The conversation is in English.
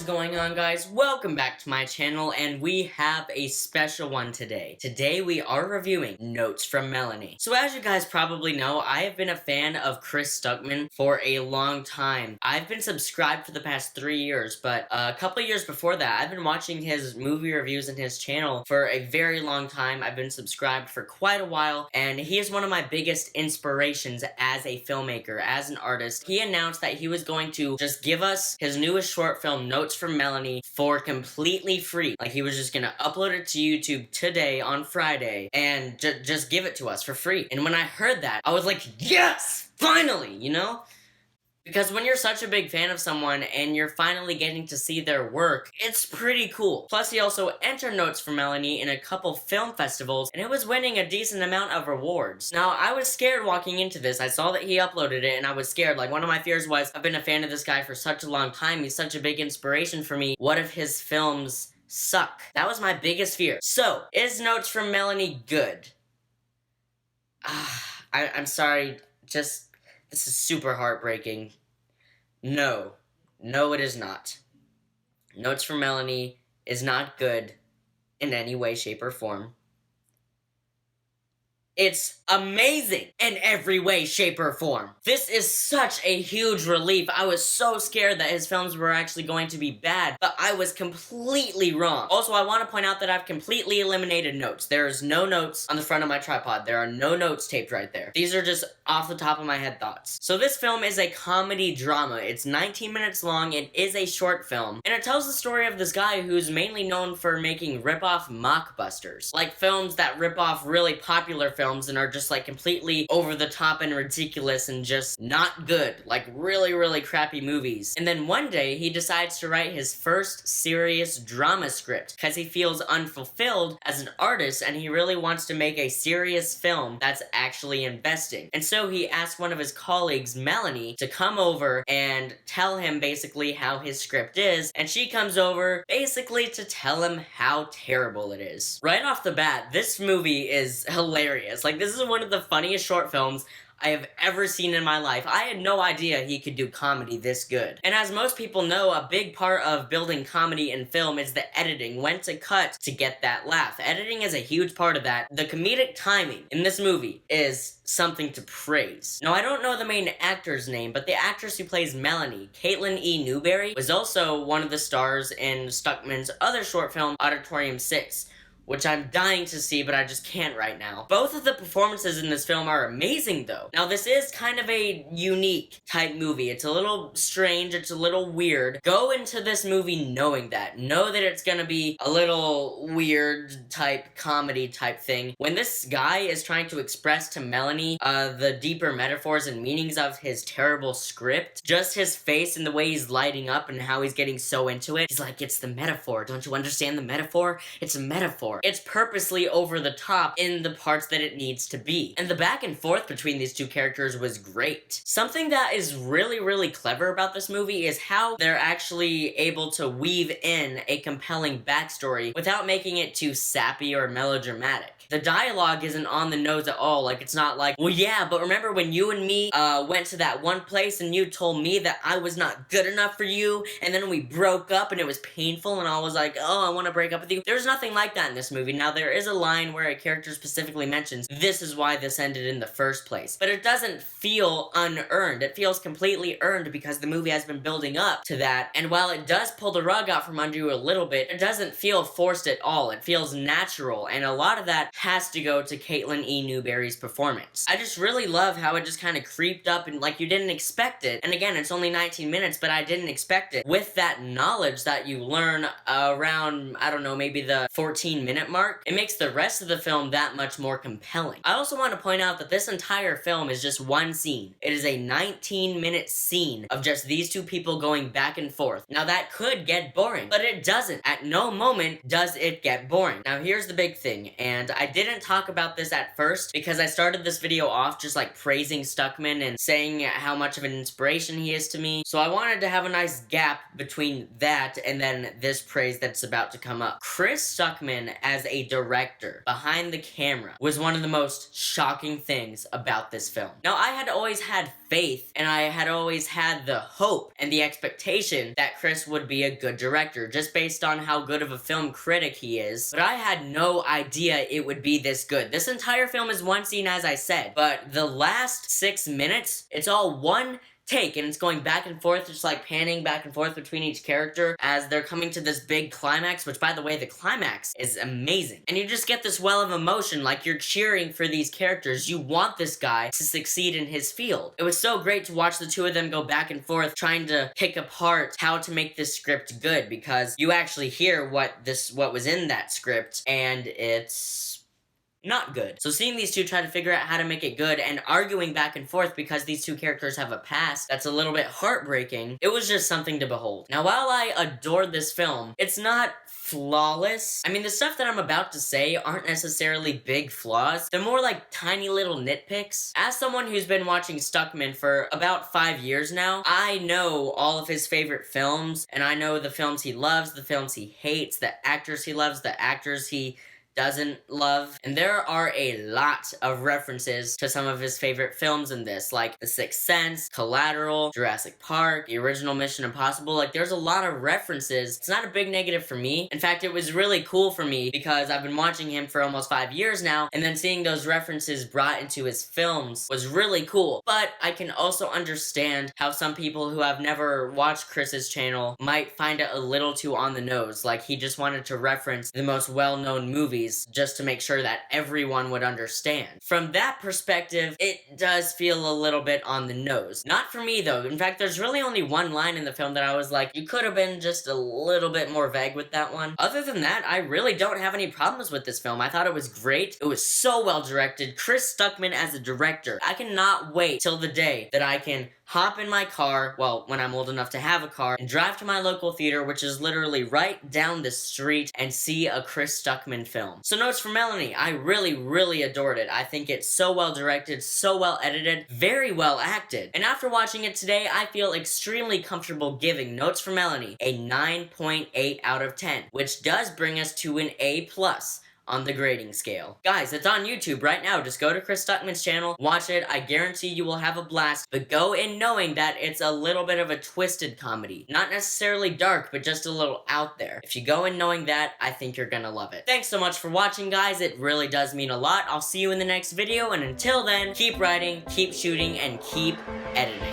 is going on, guys? Welcome back to my channel, and we have a special one today. Today we are reviewing Notes from Melanie. So as you guys probably know, I have been a fan of Chris Stuckmann for a long time. I've been subscribed for the past 3 years, but a couple of years before that, I've been watching his movie reviews in his channel for a very long time. I've been subscribed for quite a while, and he is one of my biggest inspirations as a filmmaker, as an artist. He announced that he was going to just give us his newest short film, Notes from Melanie, for completely free. Like, he was just gonna upload it to YouTube today on Friday and just give it to us for free. And when I heard that, I was like, yes! Finally, you know? Because when you're such a big fan of someone and you're finally getting to see their work, it's pretty cool. Plus, he also entered Notes from Melanie in a couple film festivals, and it was winning a decent amount of rewards. Now, I was scared walking into this. I saw that he uploaded it, and I was scared. Like, one of my fears was, I've been a fan of this guy for such a long time. He's such a big inspiration for me. What if his films suck? That was my biggest fear. So, is Notes from Melanie good? I'm sorry, this is super heartbreaking. No, it is not. Notes from Melanie is not good in any way, shape, or form. It's amazing in every way, shape, or form. This is such a huge relief. I was so scared that his films were actually going to be bad, but I was completely wrong. Also, I want to point out that I've completely eliminated notes. There's no notes on the front of my tripod. There are no notes taped right there. These are just off the top of my head thoughts. So this film is a comedy drama. It's 19 minutes long. It is a short film, and it tells the story of this guy who's mainly known for making rip-off mockbusters. Like films that rip off really popular films and are just like completely over the top and ridiculous and just not good, like really crappy movies. And then one day he decides to write his first serious drama script because he feels unfulfilled as an artist and he really wants to make a serious film that's actually investing. And so he asked one of his colleagues, Melanie, to come over and tell him basically how his script is, and she comes over basically to tell him how terrible it is. Right off the bat, this movie is hilarious. Like, this is one of the funniest short films I have ever seen in my life. I had no idea he could do comedy this good. And as most people know, a big part of building comedy in film is the editing, when to cut to get that laugh. Editing is a huge part of that. The comedic timing in this movie is something to praise. Now, I don't know the main actor's name, but the actress who plays Melanie, Caitlin E. Newberry, was also one of the stars in Stuckmann's other short film, Auditorium 6. Which I'm dying to see, but I just can't right now. Both of the performances in this film are amazing, though. Now, this is kind of a unique type movie. It's a little strange, it's a little weird. Go into this movie knowing that. Know that it's gonna be a little weird type, comedy type thing. When this guy is trying to express to Melanie the deeper metaphors and meanings of his terrible script, just his face and the way he's lighting up and how he's getting so into it, he's like, it's the metaphor. Don't you understand the metaphor? It's a metaphor. It's purposely over the top in the parts that it needs to be. And the back and forth between these two characters was great. Something that is really clever about this movie is how they're actually able to weave in a compelling backstory without making it too sappy or melodramatic. The dialogue isn't on the nose at all. Like, it's not like, well, yeah, but remember when you and me went to that one place and you told me that I was not good enough for you, and then we broke up and it was painful and I was like, oh, I want to break up with you. There's nothing like that in this movie. Now, there is a line where a character specifically mentions, this is why this ended in the first place. But it doesn't feel unearned. It feels completely earned because the movie has been building up to that. And while it does pull the rug out from under you a little bit, it doesn't feel forced at all. It feels natural. And a lot of that has to go to Caitlin E. Newberry's performance. I just really love how it just kind of creeped up and like you didn't expect it. And again, it's only 19 minutes, but I didn't expect it. With that knowledge that you learn around, I don't know, maybe the 14-minute mark, it makes the rest of the film that much more compelling. I also want to point out that this entire film is just one scene. It is a 19-minute scene of just these two people going back and forth. Now, that could get boring, but it doesn't. At no moment does it get boring. Now, here's the big thing, and I didn't talk about this at first because I started this video off just like praising Stuckmann and saying how much of an inspiration he is to me. So I wanted to have a nice gap between that and then this praise that's about to come up. Chris Stuckmann as a director behind the camera was one of the most shocking things about this film. Now, I had always had faith, and I had always had the hope and the expectation that Chris would be a good director, just based on how good of a film critic he is, but I had no idea it would be this good. This entire film is one scene, as I said, but the last 6 minutes, it's all one take, and it's going back and forth, just like panning back and forth between each character as they're coming to this big climax, which, by the way, the climax is amazing. And you just get this well of emotion, like you're cheering for these characters. You want this guy to succeed in his field. It was so great to watch the two of them go back and forth, trying to pick apart how to make this script good, because you actually hear what was in that script, and it's not good. So seeing these two try to figure out how to make it good and arguing back and forth because these two characters have a past that's a little bit heartbreaking, it was just something to behold. Now, while I adored this film, it's not flawless. I mean, the stuff that I'm about to say aren't necessarily big flaws. They're more like tiny little nitpicks. As someone who's been watching Stuckmann for about 5 years now, I know all of his favorite films, and I know the films he loves, the films he hates, the actors he loves, the actors he doesn't love, and there are a lot of references to some of his favorite films in this, like The Sixth Sense, Collateral, Jurassic Park, the original Mission Impossible. Like, there's a lot of references. It's not a big negative for me. In fact, it was really cool for me because I've been watching him for almost 5 years now, and then seeing those references brought into his films was really cool. But I can also understand how some people who have never watched Chris's channel might find it a little too on the nose, like he just wanted to reference the most well-known movies just to make sure that everyone would understand. From that perspective, it does feel a little bit on the nose. Not for me, though. In fact, there's really only one line in the film that I was like, you could have been just a little bit more vague with that one. Other than that, I really don't have any problems with this film. I thought it was great. It was so well directed. Chris Stuckmann as a director. I cannot wait till the day that I can hop in my car, well, when I'm old enough to have a car, and drive to my local theater, which is literally right down the street, and see a Chris Stuckmann film. So notes from Melanie, I really, really adored it. I think it's so well directed, so well edited, very well acted. And after watching it today, I feel extremely comfortable giving Notes from Melanie a 9.8 out of 10, which does bring us to an A+ on the grading scale. Guys, it's on YouTube right now. Just go to Chris Stuckmann's channel, watch it. I guarantee you will have a blast, but go in knowing that it's a little bit of a twisted comedy. Not necessarily dark, but just a little out there. If you go in knowing that, I think you're gonna love it. Thanks so much for watching, guys. It really does mean a lot. I'll see you in the next video, and until then, keep writing, keep shooting, and keep editing.